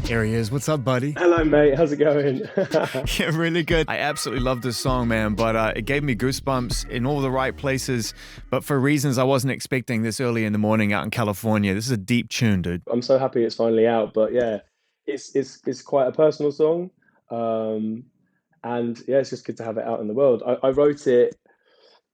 Here he is. What's up, buddy? Hello, mate. How's it going? Yeah, really good. I absolutely love this song, man, but it gave me goosebumps in all the right places, but for reasons I wasn't expecting this early in the morning out in California. This is a deep tune, dude. I'm so happy it's finally out. But yeah, it's quite a personal song, um, and yeah, it's just good to have it out in the world. I wrote it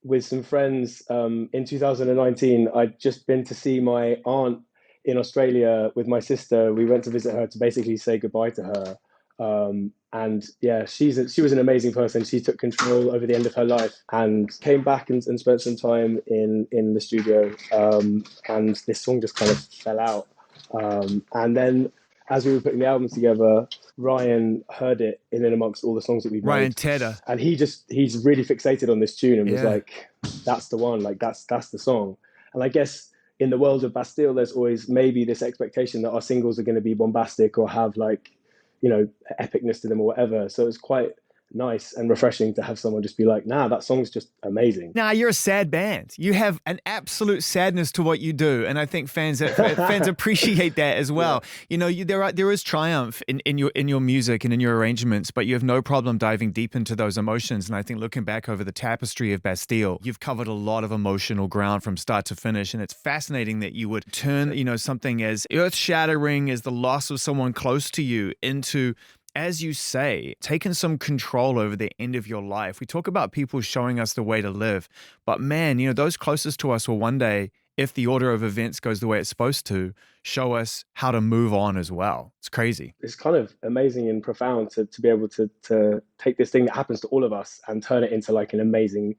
with some friends in 2019. I'd just been to see my aunt in Australia with my sister. We went to visit her to basically say goodbye to her. And yeah, she was an amazing person. She took control over the end of her life and came back and spent some time in the studio. And this song just kind of fell out. And then as we were putting the album together, Ryan heard it in and amongst all the songs that we've Ryan made, Tedder. and he's really fixated on this tune and was Yeah. like, "That's the one. Like that's the song." And I guess in the world of Bastille, there's always maybe this expectation that our singles are going to be bombastic or have like, epicness to them or whatever. So it's quite nice and refreshing to have someone just be like, "Nah, that song's just amazing." Nah, you're a sad band. You have an absolute sadness to what you do, and I think fans appreciate that as well. Yeah. You know, there is triumph in your music and in your arrangements, but you have no problem diving deep into those emotions. And I think looking back over the tapestry of Bastille, you've covered a lot of emotional ground from start to finish, and it's fascinating that you would turn, something as earth-shattering as the loss of someone close to you into, as you say, taking some control over the end of your life. We talk about people showing us the way to live, but man, those closest to us will one day, if the order of events goes the way it's supposed to, show us how to move on as well. It's crazy. It's kind of amazing and profound to be able to take this thing that happens to all of us and turn it into like an amazing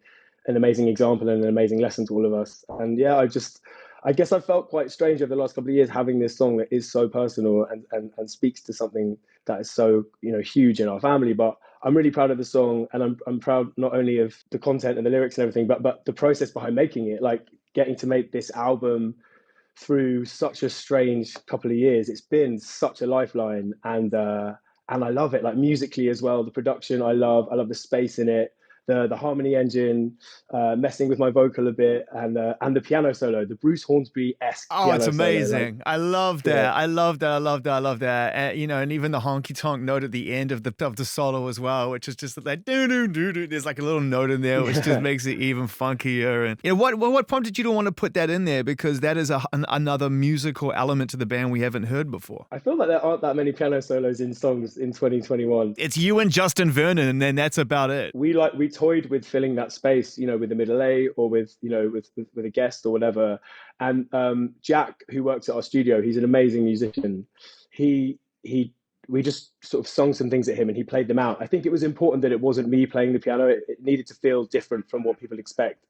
example and an amazing lesson to all of us. And yeah, I guess I felt quite strange over the last couple of years having this song that is so personal and speaks to something that is so huge in our family. But I'm really proud of the song, and I'm proud not only of the content and the lyrics and everything, but the process behind making it. Like getting to make this album through such a strange couple of years. It's been such a lifeline, and I love it. Like musically as well, the production I love the space in it. The harmony engine, messing with my vocal a bit, and the piano solo, the Bruce Hornsby-esque Oh, piano it's solo. amazing. Like, I love that. yeah. I love that. I love that. I love that. And even the honky tonk note at the end of the solo as well, which is just like doo doo doo doo. There's like a little note in there, which just makes it even funkier. And what prompted you to want to put that in there? Because that is another musical element to the band we haven't heard before. I feel like there aren't that many piano solos in songs in 2021. It's you and Justin Vernon, and then that's about it. We toyed with filling that space, with the middle A or with with a guest or whatever. And Jack, who works at our studio, he's an amazing musician. He we just sort of sung some things at him and he played them out. I think it was important that it wasn't me playing the piano. It needed to feel different from what people expect.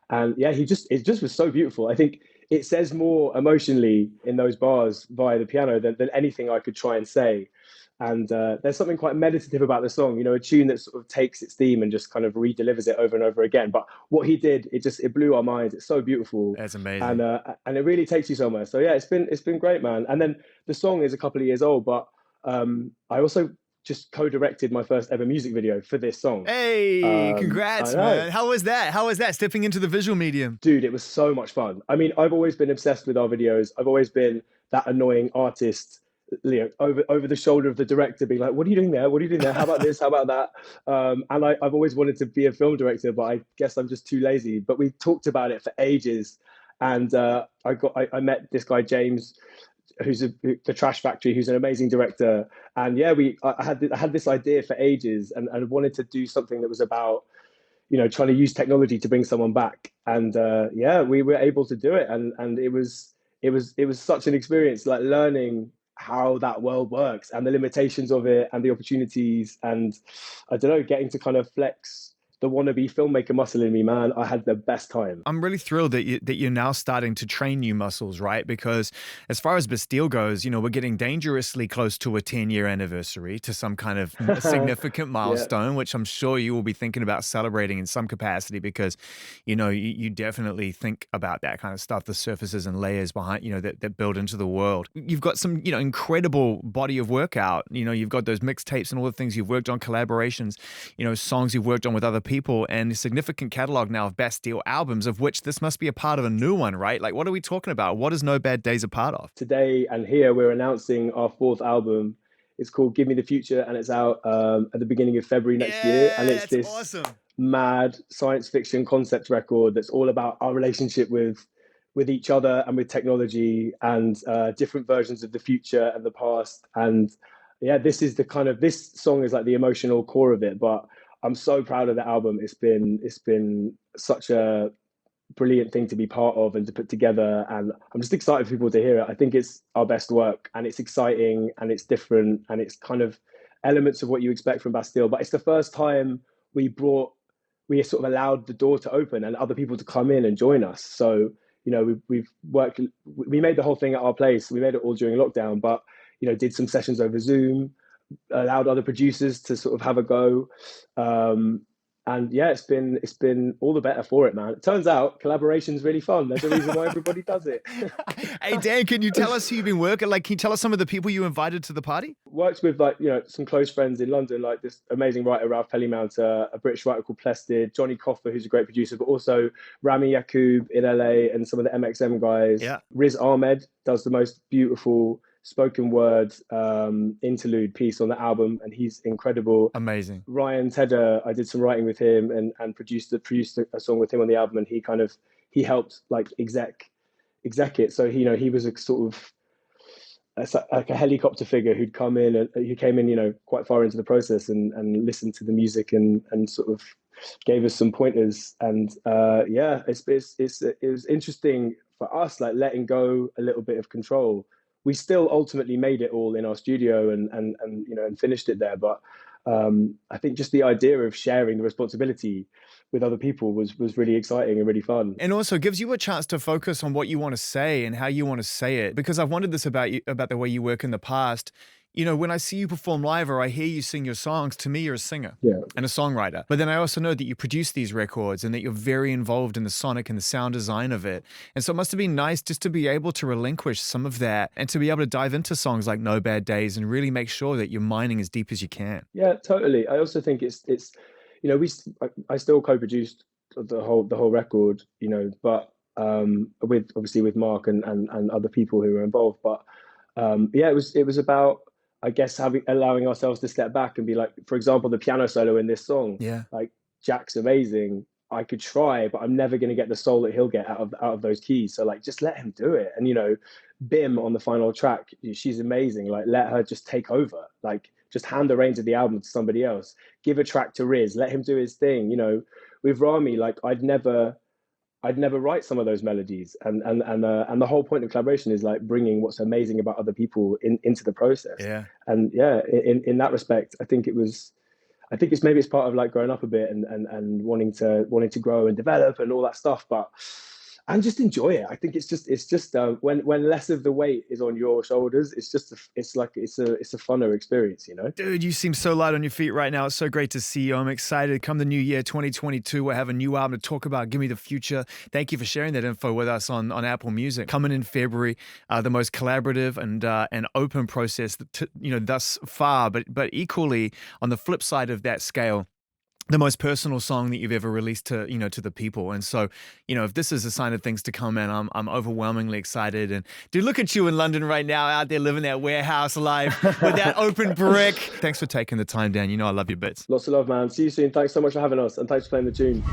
And yeah, it just was so beautiful. I think it says more emotionally in those bars via the piano than anything I could try and say. And there's something quite meditative about the song, a tune that sort of takes its theme and just kind of re-delivers it over and over again. But what he did, it blew our minds. It's so beautiful. That's amazing. And it really takes you somewhere. So yeah, it's been great, man. And then the song is a couple of years old, but I also just co-directed my first ever music video for this song. Hey, congrats, man. How was that? How was that, stepping into the visual medium? Dude, it was so much fun. I mean, I've always been obsessed with our videos. I've always been that annoying artist, over the shoulder of the director, being like, "What are you doing there? What are you doing there? How about this? How about that?" And I've always wanted to be a film director, but I guess I'm just too lazy. But we talked about it for ages, and I met this guy James, who's the Trash Factory, who's an amazing director. And yeah, I had this idea for ages, and wanted to do something that was about trying to use technology to bring someone back. And yeah, we were able to do it, and it was such an experience, like learning how that world works and the limitations of it and the opportunities, and I don't know, getting to kind of flex the wannabe filmmaker muscle in me, man. I had the best time. I'm really thrilled that you're now starting to train new muscles, right? Because as far as Bastille goes, we're getting dangerously close to a 10-year anniversary, to some kind of significant milestone, which I'm sure you will be thinking about celebrating in some capacity, because, you definitely think about that kind of stuff, the surfaces and layers behind, that build into the world. You've got some, incredible body of work out. You've got those mixtapes and all the things you've worked on, collaborations, songs you've worked on with other people, and a significant catalog now of Bastille albums, of which this must be a part of a new one, right? Like, what are we talking about? What is No Bad Days a part of? Today and here we're announcing our fourth album. It's called Give Me the Future, and it's out at the beginning of February next year. And Yeah, it's that's this awesome. mad science fiction concept record that's all about our relationship with each other and with technology, and different versions of the future and the past. And yeah, this is the kind of, this song is like the emotional core of it. But I'm so proud of the album. It's been such a brilliant thing to be part of and to put together, and I'm just excited for people to hear it. I think it's our best work, and it's exciting and it's different, and it's kind of elements of what you expect from Bastille. But it's the first time we brought we sort of allowed the door to open and other people to come in and join us. So we've worked, we made the whole thing at our place. We made it all during lockdown, but did some sessions over Zoom, allowed other producers to sort of have a go. And yeah, it's been all the better for it, man. It turns out collaboration's really fun. There's a reason why everybody does it. Hey, Dan, can you tell us who you've been working? Like, can you tell us some of the people you invited to the party? Worked with some close friends in London, like this amazing writer Ralph Pellymount, a British writer called Plested, Johnny Coffer, who's a great producer, but also Rami Yacoub in LA, and some of the MXM guys. Yeah. Riz Ahmed does the most beautiful spoken word interlude piece on the album, and he's incredible. Amazing. Ryan Tedder, I did some writing with him and produced a song with him on the album, and he helped like exec it. So he was a sort of like a helicopter figure who'd come in and who came in quite far into the process and listened to the music and sort of gave us some pointers. And yeah, it was interesting for us, like letting go a little bit of control. We still ultimately made it all in our studio and finished it there, but I think just the idea of sharing the responsibility with other people was really exciting and really fun. And also gives you a chance to focus on what you want to say and how you want to say it. Because I've wondered this about you, about the way you work in the past. When I see you perform live or I hear you sing your songs, to me, you're a singer and a songwriter. But then I also know that you produce these records and that you're very involved in the sonic and the sound design of it. And so it must have been nice just to be able to relinquish some of that and to be able to dive into songs like No Bad Days and really make sure that you're mining as deep as you can. Yeah, totally. I also think I still co-produced the whole record, but with Mark and other people who were involved. But yeah, it was about, I guess, allowing ourselves to step back and be like, for example, the piano solo in this song. Yeah. Like, Jack's amazing. I could try, but I'm never going to get the soul that he'll get out of those keys. So like, just let him do it. And Bim on the final track, she's amazing. Like, let her just take over. Like, just hand the reins of the album to somebody else. Give a track to Riz. Let him do his thing. With Rami, like, I'd never write some of those melodies, and the whole point of collaboration is like bringing what's amazing about other people into the process. Yeah. And yeah, in that respect, I think it's part of like growing up a bit and wanting to grow and develop and all that stuff, and just enjoy it. I think it's just when less of the weight is on your shoulders, it's a funner experience, Dude, you seem so light on your feet right now. It's so great to see you. I'm excited. Come the new year, 2022, we'll have a new album to talk about. Give Me the Future. Thank you for sharing that info with us on Apple Music. Coming in February, the most collaborative and open process thus far, but equally on the flip side of that scale, the most personal song that you've ever released to the people. And so, if this is a sign of things to come, man, I'm overwhelmingly excited. And dude, look at you in London right now, out there living that warehouse life with that open brick. Thanks for taking the time, Dan. I love your bits. Lots of love, man. See you soon. Thanks so much for having us, and thanks for playing the tune.